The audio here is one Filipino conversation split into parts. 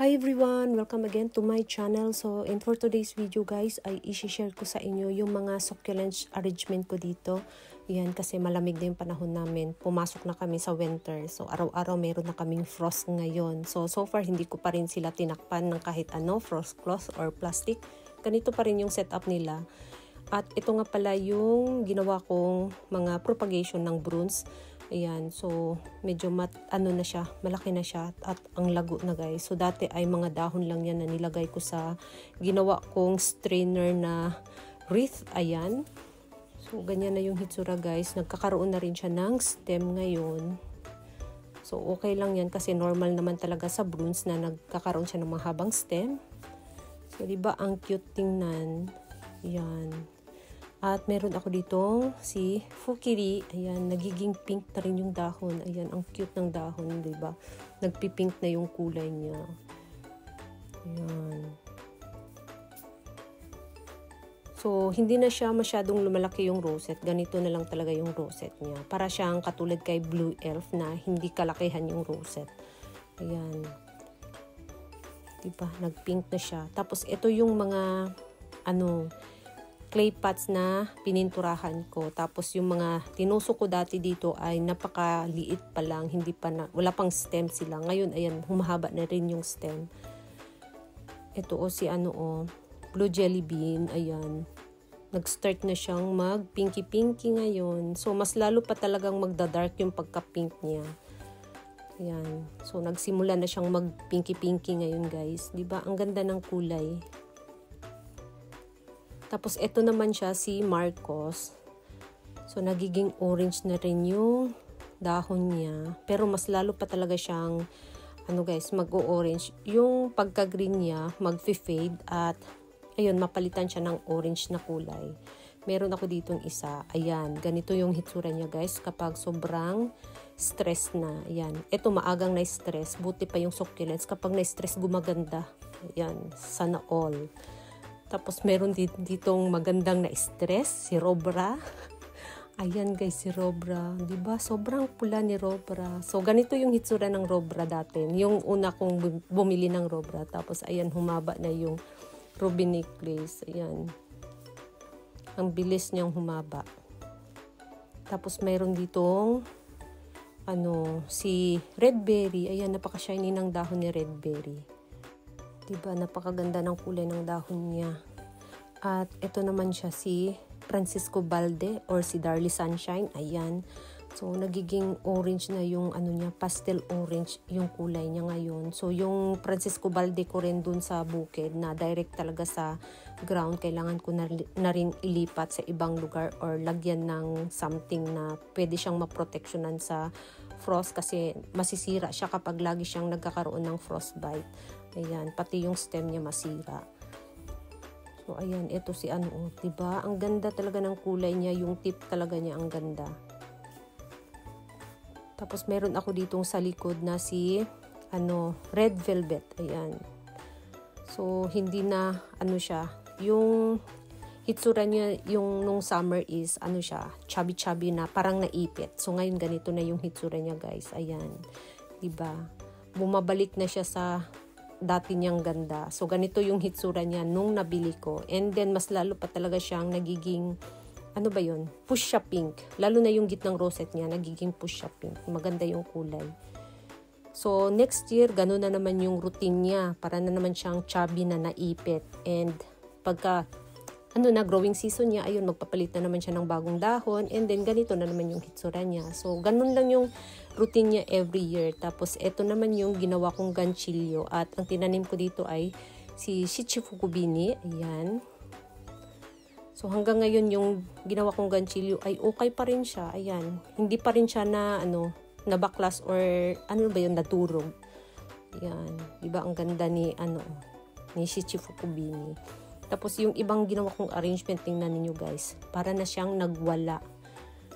Hi everyone! Welcome again to my channel. So, for today's video guys, ay i-share ko sa inyo yung mga succulents arrangement ko dito. Yan, kasi malamig na yung panahon namin. Pumasok na kami sa winter. So, araw-araw meron na kaming frost ngayon. So far, hindi ko pa rin sila tinakpan ng kahit ano, frost cloth or plastic. Ganito pa rin yung setup nila. At ito nga pala yung ginawa kong mga propagation ng brooms. Ayan, so medyo na siya, malaki na siya at ang lago na guys. So dati ay mga dahon lang yan na nilagay ko sa ginawa kong strainer na wreath. Ayan. So ganyan na yung hitsura guys. Nagkakaroon na rin siya ng stem ngayon. So okay lang yan kasi normal naman talaga sa brooms na nagkakaroon siya ng mahabang stem. So diba ang cute tingnan. Ayan. At meron ako ditong si Fukiri. Ayan, nagiging pink na rin yung dahon. Ayan, ang cute ng dahon, diba? Nagpipink na yung kulay niya. Ayan. So, hindi na siya masyadong lumalaki yung rosette. Ganito na lang talaga yung rosette niya. Para siyang katulad kay Blue Elf na hindi kalakihan yung rosette. Ayan. Diba? Nagpink na siya. Tapos, ito yung mga, clay pots na pininturahan ko. Tapos yung mga tinusok ko dati dito ay napakaliit pa lang, wala pang stem sila. Ngayon ayan, humahaba na rin yung stem. Ito si blue jelly bean, ayan. Nag-start na siyang mag pinky-pinky ngayon. So mas lalo pa talagang magda-dark yung pagka-pink niya. Ayan. So nagsimula na siyang mag pinky-pinky ngayon, guys. 'Di ba? Ang ganda ng kulay. Tapos, ito naman siya, si Marcos. So, nagiging orange na rin yung dahon niya. Pero, mas lalo pa talaga siyang, mag-o-orange. Yung pagka-green niya, mag-fade at, ayun, mapalitan siya ng orange na kulay. Meron ako ditong isa. Ayan, ganito yung hitsura niya, guys, kapag sobrang stress na. Ayan, ito maagang na-stress. Buti pa yung succulents. Kapag na-stress, gumaganda. Ayan, sana all. Tapos, meron ditong magandang na-stress, si Robra. Ayan guys, si Robra. Diba? Sobrang pula ni Robra. So, ganito yung hitsura ng Robra dati. Yung una kong bumili ng Robra. Tapos, ayan, humaba na yung ruby necklace. Ayan. Ang bilis niyang humaba. Tapos, meron ditong si Redberry. Ayan, napaka-shiny ng dahon ni Redberry. Diba, napakaganda ng kulay ng dahon niya. At ito naman siya si Francisco Balde or si Darly Sunshine. Ayan. So, nagiging orange na yung niya, pastel orange yung kulay niya ngayon. So, yung Francisco Balde ko rin dun sa bukid na direct talaga sa ground. Kailangan ko na rin ilipat sa ibang lugar or lagyan ng something na pwede siyang maproteksyonan sa frost kasi masisira siya kapag lagi siyang nagkakaroon ng frostbite. Ayan, pati yung stem niya masira. So, ayan, ito si diba? Ang ganda talaga ng kulay niya, yung tip talaga niya ang ganda. Tapos, meron ako ditong sa likod na si, red velvet. Ayan. So, hindi na, siya, yung hitsura niya, yung nung summer is, siya, chubby-chubby na, parang naipit. So, ngayon, ganito na yung hitsura niya, guys. Ayan. Diba? Bumabalik na siya sa dati niyang ganda. So, ganito yung hitsura niya nung nabili ko. And then, mas lalo pa talaga siyang nagiging, Fuchsia pink. Lalo na yung gitnang rosette niya, nagiging fuchsia pink. Maganda yung kulay. So, next year, ganun na naman yung routine niya. Para na naman siyang chubby na naipit. And, pagka, growing season niya, ayun, magpapalit na naman siya ng bagong dahon. And then, ganito na naman yung hitsura niya. So, ganun lang yung routine niya every year. Tapos, ito naman yung ginawa kong ganchillo. At ang tinanim ko dito ay si Shichifukubini. Ayan. So, hanggang ngayon yung ginawa kong ganchillo ay okay pa rin siya. Ayan. Hindi pa rin siya na, nabaklas or, nadurog. Ayan. Diba, ang ganda ni Shichifukubini. Tapos, yung ibang ginawa kong arrangement, tingnan ninyo guys. Para na siyang nagwala.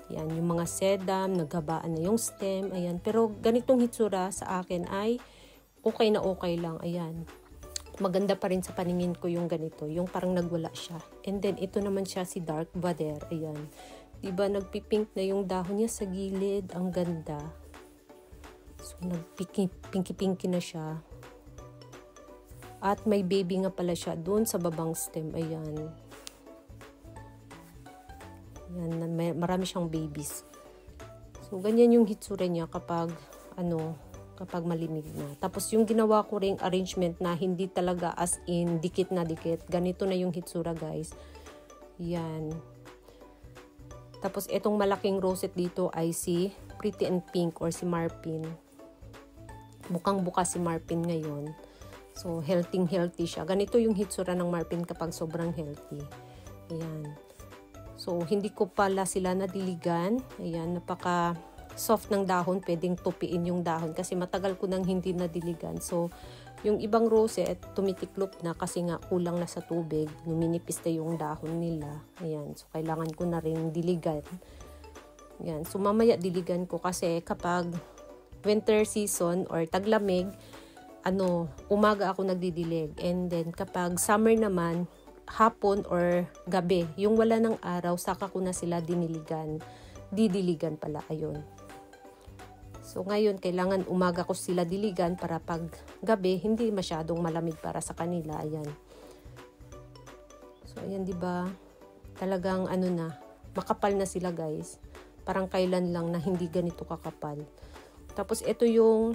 Ayan, yung mga sedum, naghabaan na yung stem, ayan. Pero ganitong hitsura sa akin ay okay na okay lang, ayan. Maganda pa rin sa paningin ko yung ganito, yung parang nagwala siya. And then, ito naman siya si Dark Vader, ayan. Diba, nagpipink na yung dahon niya sa gilid, ang ganda. So, nagpinky-pinky na siya. At may baby nga pala siya doon sa babang stem. Ayan. Ayan, marami siyang babies. So, ganyan yung hitsura niya kapag, kapag malimig na. Tapos, yung ginawa ko ring arrangement na hindi talaga as in dikit na dikit. Ganito na yung hitsura, guys. Yan. Tapos, itong malaking rosette dito ay si Pretty and Pink or si Marpin. Bukang-buka si Marpin ngayon. So, healthy siya. Ganito yung hitsura ng Marpin kapag sobrang healthy. Ayan. So, hindi ko pala sila nadiligan. Ayan, napaka soft ng dahon. Pwedeng tupiin yung dahon kasi matagal ko nang hindi nadiligan. So, yung ibang rosette, tumitiklop na kasi nga kulang na sa tubig. Numinipis na yung dahon nila. Ayan, so kailangan ko na rin diligan. Ayan, so mamaya diligan ko kasi kapag winter season or taglamig, umaga ako nagdidilig. And then, kapag summer naman, hapon or gabi, yung wala ng araw, saka ko na sila didiligan pala, ayun. So ngayon, kailangan umaga ko sila diligan para pag gabi, hindi masyadong malamig para sa kanila, ayan. So ayan, diba? Talagang makapal na sila, guys. Parang kailan lang na hindi ganito kakapal. Tapos ito yung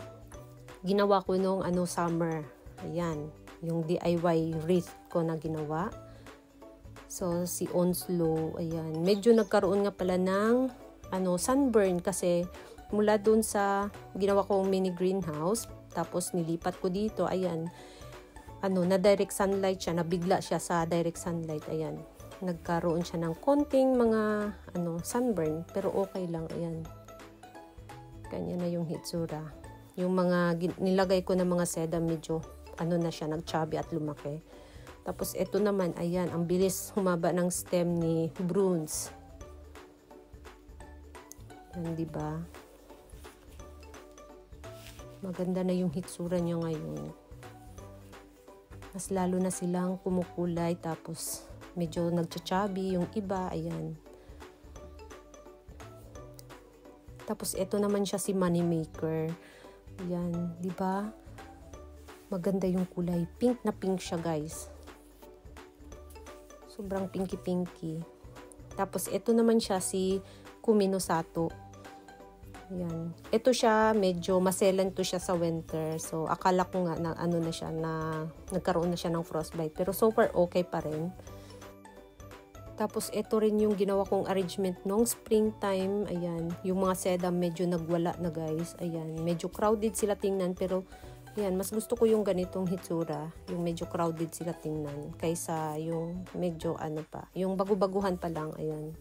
ginawa ko nung summer, ayan. Yung DIY wreath ko na ginawa. So, si Onslow, ayan. Medyo nagkaroon nga pala ng sunburn kasi mula dun sa ginawa kong mini greenhouse. Tapos, nilipat ko dito, ayan. Na direct sunlight siya, nabigla siya sa direct sunlight, ayan. Nagkaroon siya ng konting mga, sunburn. Pero okay lang, ayan. Kanya na yung hitsura. Yung mga nilagay ko na mga sedum medyo na siya, nag-chubby at lumaki. Tapos ito naman, ayan, ang bilis humaba ng stem ni Bruns. Yan, diba? Maganda na yung hitsura niya ngayon. Mas lalo na silang kumukulay, tapos medyo nag-chubby yung iba, ayan. Tapos ito naman siya si Moneymaker. Ayan, diba? Maganda yung kulay. Pink na pink siya, guys. Sobrang pinky-pinky. Tapos, ito naman siya si Kuminosato. Ayan. Ito siya, medyo maselan to siya sa winter. So, akala ko nga na na siya, na nagkaroon na siya ng frostbite. Pero so far, okay pa rin. Tapos, ito rin yung ginawa kong arrangement nung springtime. Ayan. Yung mga sedum medyo nagwala na, guys. Ayan. Medyo crowded sila tingnan, pero ayan, mas gusto ko yung ganitong hitsura, yung medyo crowded sila tingnan, kaysa yung medyo yung bagu-baguhan pa lang, ayan.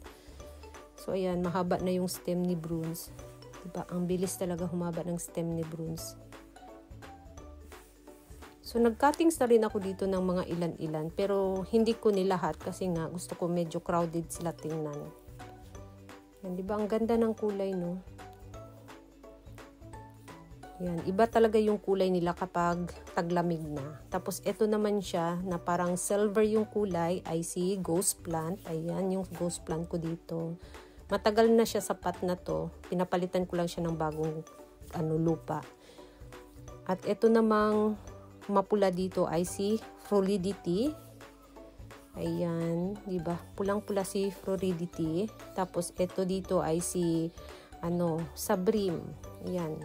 So, ayan, mahaba na yung stem ni Bruns. Diba? Ang bilis talaga humaba ng stem ni Bruns. So, nag-cuttings na rin ako dito ng mga ilan-ilan, pero hindi ko nilahat kasi nga gusto ko medyo crowded sila tingnan. Yan, diba? Ang ganda ng kulay, no? Yan, iba talaga yung kulay nila kapag taglamig na. Tapos, ito naman siya na parang silver yung kulay ay si Ghost Plant. Ayan, yung Ghost Plant ko dito. Matagal na siya sa pot na to. Pinapalitan ko lang siya ng bagong lupa. At ito namang mapula dito ay si Floridity. Ayan, di ba? Pulang-pula si Floridity. Tapos, ito dito ay si Sabrim. Ayan.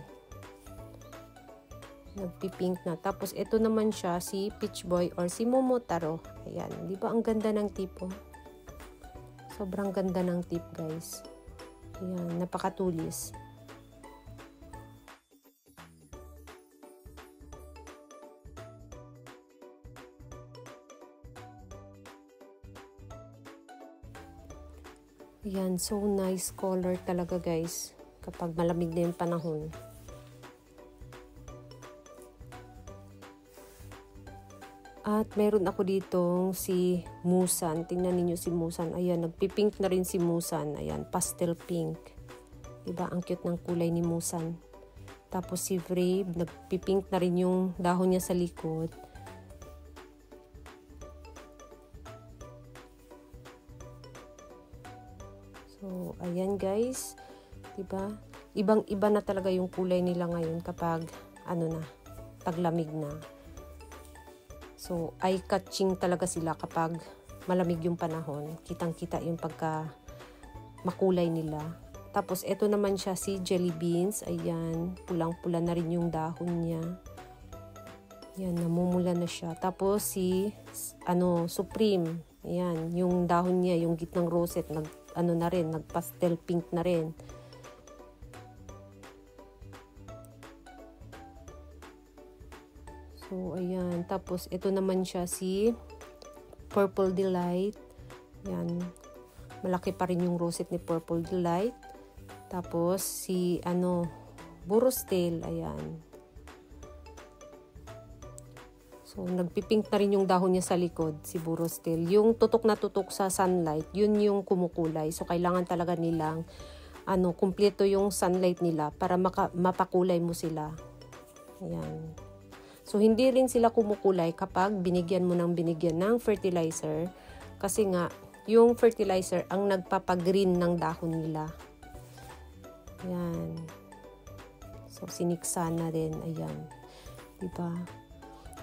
Nagpipink na. Tapos, ito naman siya, si Peach Boy or si Momotaro. Ayan. Di ba ang ganda ng tipo? Sobrang ganda ng tip, guys. Ayan. Napakatulis. Ayan. So nice color talaga, guys. Kapag malamig na yung panahon. At meron ako ditong si Musan. Tingnan ninyo si Musan. Ayan, nagpipink na rin si Musan. Ayan, pastel pink. Diba? Ang cute ng kulay ni Musan. Tapos si Vrave, nagpipink na rin yung dahon niya sa likod. So, ayan guys. Diba? Ibang-iba na talaga yung kulay nila ngayon kapag, taglamig na. So, eye-catching talaga sila kapag malamig yung panahon. Kitang-kita yung pagka makulay nila. Tapos, ito naman siya si jelly beans. Ayan, pulang-pula na rin yung dahon niya. Ayan, namumula na siya. Tapos, si, Supreme. Ayan, yung dahon niya, yung gitnang rosette, na rin, nag-pastel pink na rin. So, ayan. Tapos, ito naman siya si Purple Delight. Ayan. Malaki pa rin yung rosette ni Purple Delight. Tapos, si, Burro's Tail. Ayan. So, nagpipink na rin yung dahon niya sa likod, si Burro's Tail. Yung tutok na tutok sa sunlight, yun yung kumukulay. So, kailangan talaga nilang, kumpleto yung sunlight nila para mapakulay mo sila. Ayan. So, hindi rin sila kumukulay kapag binigyan mo ng fertilizer. Kasi nga, yung fertilizer ang nagpapagreen ng dahon nila. Ayan. So, siniksa na rin. Ayan. Diba?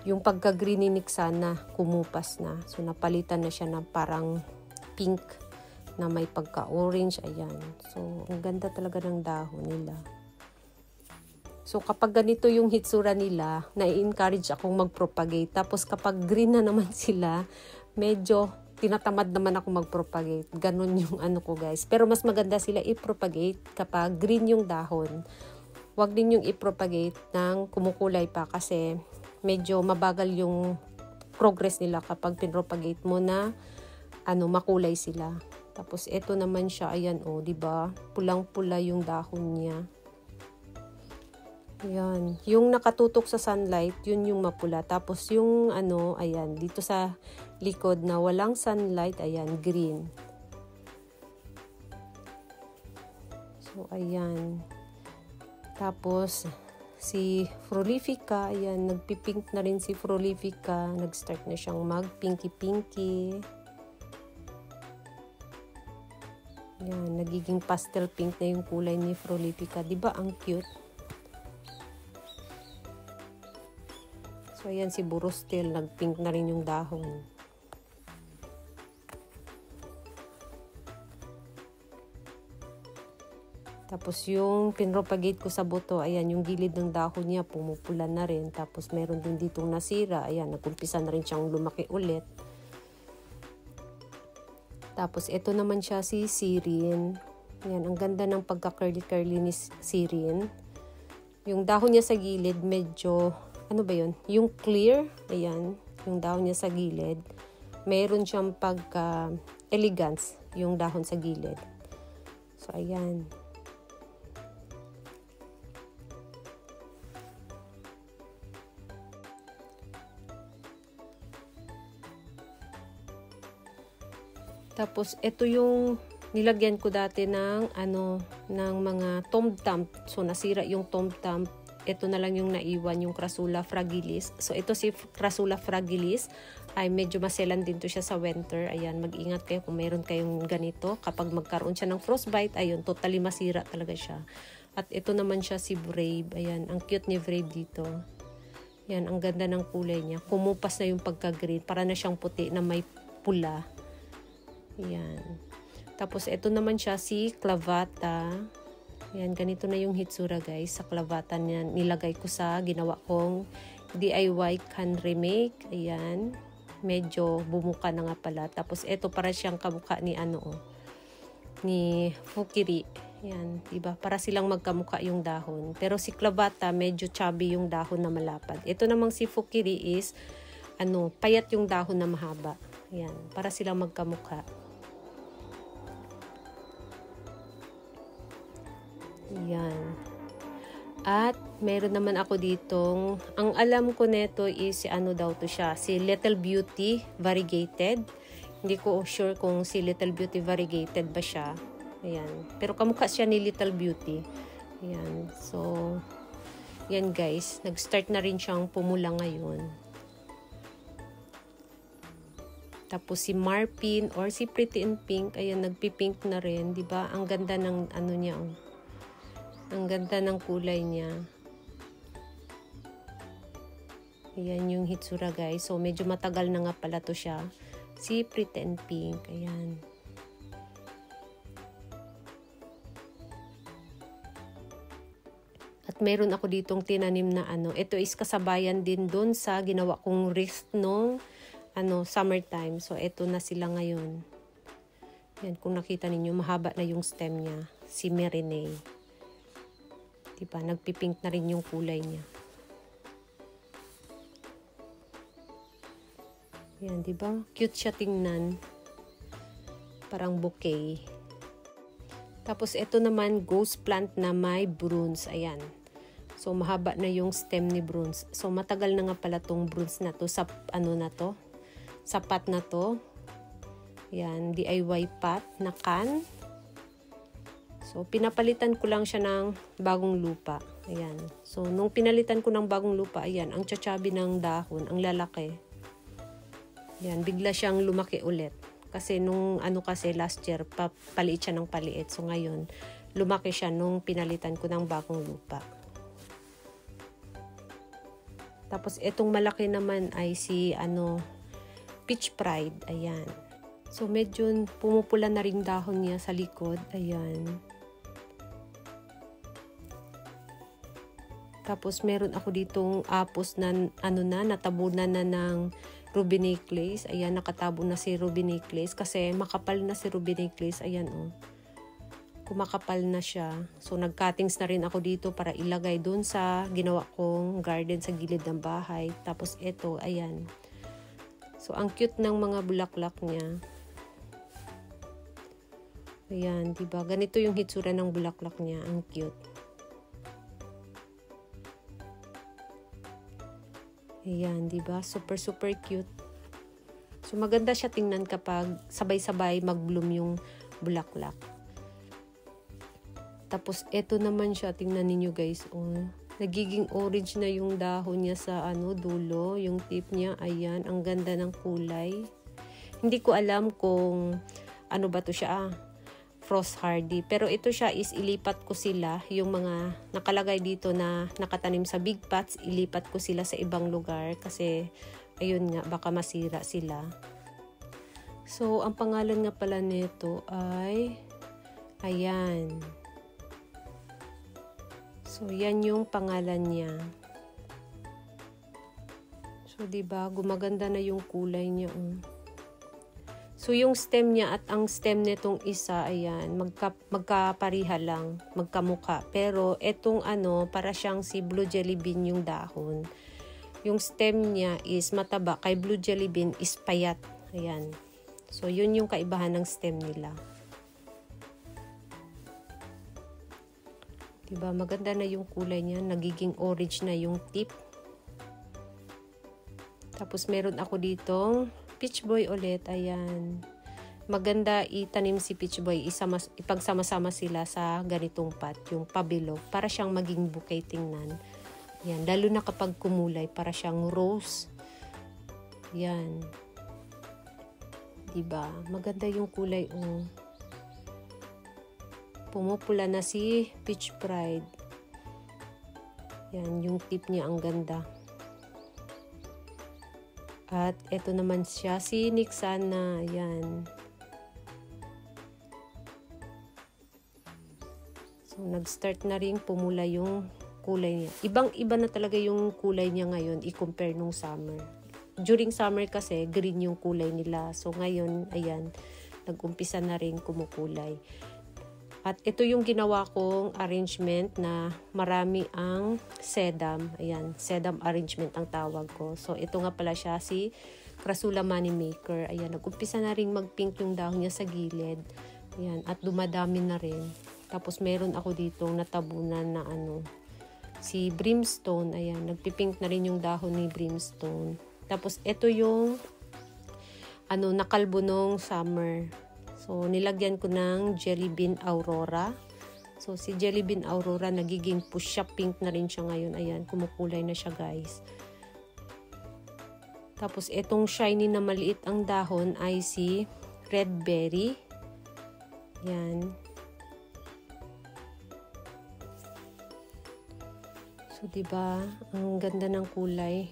Yung pagka-green ni Niksana, kumupas na. So, napalitan na siya ng parang pink na may pagka-orange. Ayan. So, ang ganda talaga ng dahon nila. So, kapag ganito yung hitsura nila, na-encourage akong mag-propagate. Tapos, kapag green na naman sila, medyo tinatamad naman ako mag-propagate. Ganon yung ko guys. Pero mas maganda sila i-propagate kapag green yung dahon. Huwag din yung i-propagate ng kumukulay pa kasi medyo mabagal yung progress nila kapag pinropagate mo na makulay sila. Tapos, ito naman siya. Ayan, diba? Pulang-pula yung dahon niya. Ayan. Yung nakatutok sa sunlight, yun yung mapula. Tapos yung ayan, dito sa likod na walang sunlight, ayan, green. So, ayan. Tapos, si Frolifica, ayan, nagpipink na rin si Frolifica. Nag-start na siyang mag-pinky-pinky. Ayan, nagiging pastel pink na yung kulay ni Frolifica. Diba ang cute? So, ayan si Burro's Tail, nag-pink na rin yung dahon. Tapos, yung pinropagate ko sa buto, ayan, yung gilid ng dahon niya, pumupula na rin. Tapos, meron din ditong nasira. Ayan, nag-umpisa na rin siyang lumaki ulit. Tapos, ito naman siya si Sirin. Ayan, ang ganda ng pagka-curly-curly ni Sirin. Yung dahon niya sa gilid, medyo ba yun? Yung clear, ayan, yung dahon niya sa gilid. Meron siyang pagka-elegance, yung dahon sa gilid. So, ayan. Tapos, ito yung nilagyan ko dati ng, ng mga tomb-tomb. So, nasira yung tomb-tomb. Ito na lang yung naiwan, yung Crassula fragilis. So, ito si Crassula fragilis ay medyo maselan din to siya sa winter. Ayan, mag-ingat kayo kung meron kayong ganito. Kapag magkaroon siya ng frostbite, ayun, totally masira talaga siya. At ito naman siya si Brave. Ayan, ang cute ni Brave dito. Ayan, ang ganda ng kulay niya. Kumupas na yung pagka-green. Para na siyang puti na may pula. Ayan. Tapos, ito naman siya si Clavata. Ayan, ganito na yung hitsura guys. Sa Clavata niya, nilagay ko sa ginawa kong DIY can remake. Ayan. Medyo bumuka na nga pala. Tapos, ito para siyang kamukha ni ni Fukiri. Ayan, diba? Para silang magkamukha yung dahon. Pero si Clavata, medyo chubby yung dahon na malapad. Ito namang si Fukiri is, payat yung dahon na mahaba. Ayan, para silang magkamukha. Ayan. At meron naman ako ditong, ang alam ko neto is daw to siya, si Little Beauty Variegated. Hindi ko sure kung si Little Beauty Variegated ba siya. Ayan. Pero kamukha siya ni Little Beauty. Ayan. So, yan guys. Nag-start na rin siyang pumula ngayon. Tapos si Marpin or si Pretty in Pink, ayan, nagpipink na rin. Diba? Ang ganda ng niya. Ang ganda ng kulay niya. Ayan yung hitsura guys. So medyo matagal na nga pala to siya. Si Pretend Pink. Ayan. At meron ako ditong tinanim na ito is kasabayan din doon sa ginawa kong wreath nung summertime. So ito na sila ngayon. Yan, kung nakita ninyo, mahaba na yung stem niya. Si Merinay. Diba, nagpipink na rin yung kulay niya. Yan, diba? Cute siya tingnan. Parang bouquet. Tapos, ito naman, ghost plant na may bronze. Ayan. So, mahaba na yung stem ni bronze. So, matagal na nga pala tong bronze na to. Sa, na to? Sa pot na to. Ayan, DIY pot na can. So, pinapalitan ko lang siya ng bagong lupa. Ayan. So, nung pinalitan ko ng bagong lupa, ayan, ang tsatsabi ng dahon, ang lalaki. Yan, bigla siyang lumaki ulit. Kasi nung kasi last year, paliit siya ng paliit. So ngayon, lumaki siya nung pinalitan ko ng bagong lupa. Tapos itong malaki naman ay si Peach Pride. Ayan. So medyo pumupula na ring dahon niya sa likod. Ayan. Tapos meron ako ditong apos na natabunan na ng ruby necklace. Ayan, nakatabo na si ruby necklace kasi makapal na si ruby necklace. Ayan, oh. Kumakapal na siya. So, nag-cuttings na rin ako dito para ilagay dun sa ginawa kong garden sa gilid ng bahay. Tapos, ito, ayan. So, ang cute ng mga bulaklak niya. Ayan, diba? Ganito yung hitsura ng bulaklak niya. Ang cute. Ayan, diba? Super, super cute. So, maganda siya tingnan kapag sabay-sabay mag-bloom yung bulaklak. Tapos, eto naman siya. Tingnan ninyo guys. Oh, nagiging orange na yung dahon niya sa dulo. Yung tip niya. Ayan, ang ganda ng kulay. Hindi ko alam kung ano ba to siya. Frost hardy. Pero ito siya is ilipat ko sila. Yung mga nakalagay dito na nakatanim sa big pots, ilipat ko sila sa ibang lugar. Kasi, ayun nga, baka masira sila. So, ang pangalan nga pala nito ay, ayan. So, yan yung pangalan niya. So, diba, gumaganda na yung kulay niya. So, yung stem niya at ang stem nitong isa, ayan, magkapariha lang, magkamuka. Pero, etong para siyang si blue jelly bean yung dahon. Yung stem niya is mataba, kay blue jelly bean is payat. Ayan. So, yun yung kaibahan ng stem nila. Diba, maganda na yung kulay niya, nagiging orange na yung tip. Tapos, meron ako ditong Peach Boy ulit, ayan. Maganda itanim si Peach Boy, ipagsama-sama sila sa ganitong pot, yung pabilog, para siyang maging bouquet tingnan. Ayan, lalo na kapag kumulay, para siyang rose. Ayan. Diba? Maganda yung kulay, oh. Pumupula na si Peach Pride. Ayan, yung tip niya ang ganda. At ito naman siya, si Nixana. Ayan. So, nag-start na rin pumula yung kulay niya. Ibang-iba na talaga yung kulay niya ngayon i-compare nung summer. During summer kasi, green yung kulay nila. So, ngayon, ayan, nag-umpisa na rin kumukulay. At ito yung ginawa kong arrangement na marami ang sedum. Ayan, sedum arrangement ang tawag ko. So, ito nga pala siya, si Crasula Moneymaker. Ayan, nag-umpisa na rin mag-pink yung dahon niya sa gilid. Ayan, at dumadami na rin. Tapos, meron ako dito natabunan na si Brimstone. Ayan, nagpipink na rin yung dahon ni Brimstone. Tapos, ito yung nakalbo nung summer. So, nilagyan ko ng Jelly Bean Aurora. So, si Jelly Bean Aurora, nagiging push-up pink na rin siya ngayon. Ayan, kumukulay na siya, guys. Tapos, itong shiny na maliit ang dahon ay si Red Berry. Ayan. So, diba? Ang ganda ng kulay.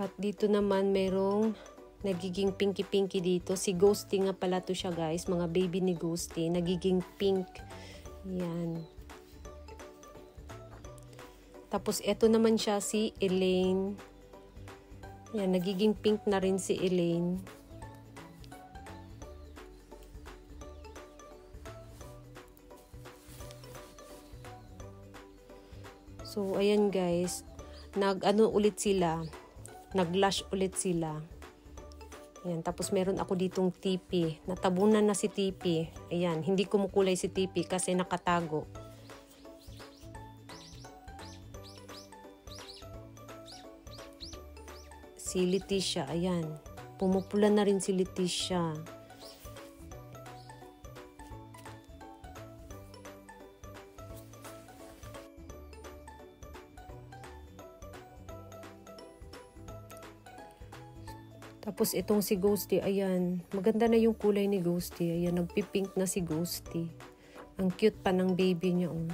At dito naman merong nagiging pinky-pinky dito. Si Ghosty nga pala to siya guys. Mga baby ni Ghosty. Nagiging pink. Yan. Tapos eto naman siya si Elaine. Yan. Nagiging pink na rin si Elaine. So, ayan guys. Nag-ano ulit sila. Nag-lash ulit sila. Ayan. Tapos meron ako ditong tipi. Natabunan na si tipi. Ayan. Hindi kumukulay si tipi kasi nakatago. Si Leticia. Ayan. Pumupula na rin si Leticia. Tapos itong si Ghosty, ayan, maganda na yung kulay ni Ghosty. Ayan, nagpipink na si Ghosty. Ang cute pa ng baby niya. Oh.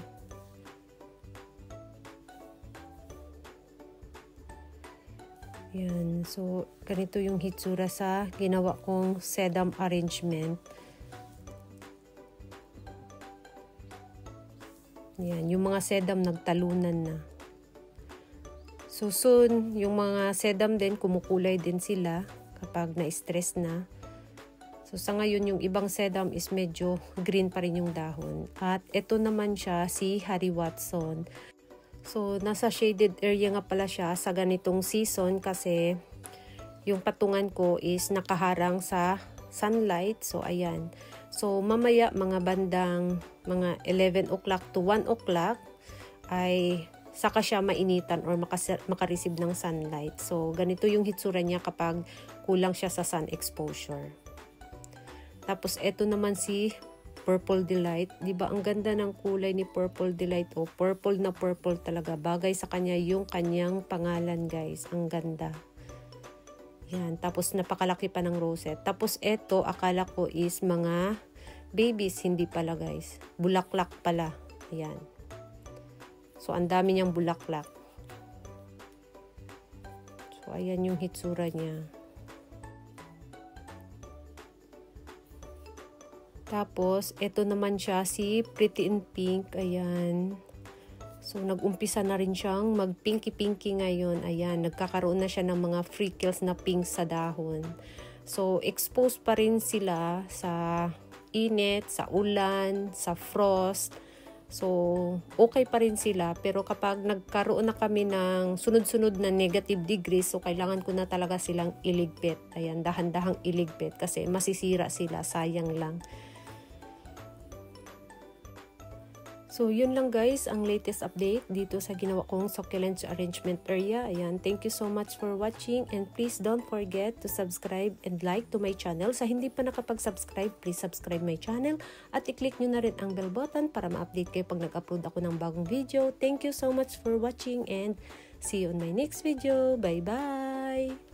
Ayan, so ganito yung hitsura sa ginawa kong sedum arrangement. Ayan, yung mga sedum nagtalunan na. So soon, yung mga sedum din, kumukulay din sila kapag na-stress na. So sa ngayon, yung ibang sedum is medyo green pa rin yung dahon. At ito naman siya, si Harry Watson. So nasa shaded area nga pala siya sa ganitong season kasi yung patungan ko is nakaharang sa sunlight. So ayan. So mamaya mga bandang mga 11 o'clock to 1 o'clock ay saka siya mainitan or makareceive ng sunlight. So, ganito yung hitsura niya kapag kulang siya sa sun exposure. Tapos, eto naman si Purple Delight. Diba, ang ganda ng kulay ni Purple Delight. Oh, purple na purple talaga. Bagay sa kanya yung kanyang pangalan, guys. Ang ganda. Yan. Tapos, napakalaki pa ng rosette. Tapos, eto, akala ko is mga babies. Hindi pala, guys. Bulaklak pala. Yan. So, ang dami niyang bulaklak. So, ayan yung hitsura niya. Tapos, ito naman siya, si Pretty in Pink. Ayan. So, nag-umpisa na rin siyang mag-pinky-pinky ngayon. Ayan, nagkakaroon na siya ng mga freckles na pink sa dahon. So, exposed pa rin sila sa init, sa ulan, sa frost. So, okay pa rin sila. Pero kapag nagkaroon na kami ng sunod-sunod na negative degrees, so kailangan ko na talaga silang iligpit. Ayan, dahan-dahang iligpit kasi masisira sila. Sayang lang. So, yun lang guys, ang latest update dito sa ginawa kong succulent arrangement area. Ayan, thank you so much for watching and please don't forget to subscribe and like to my channel. Sa hindi pa nakapag-subscribe, please subscribe my channel at i-click nyo na rin ang bell button para ma-update kayo pag nag-upload ako ng bagong video. Thank you so much for watching and see you on my next video. Bye-bye!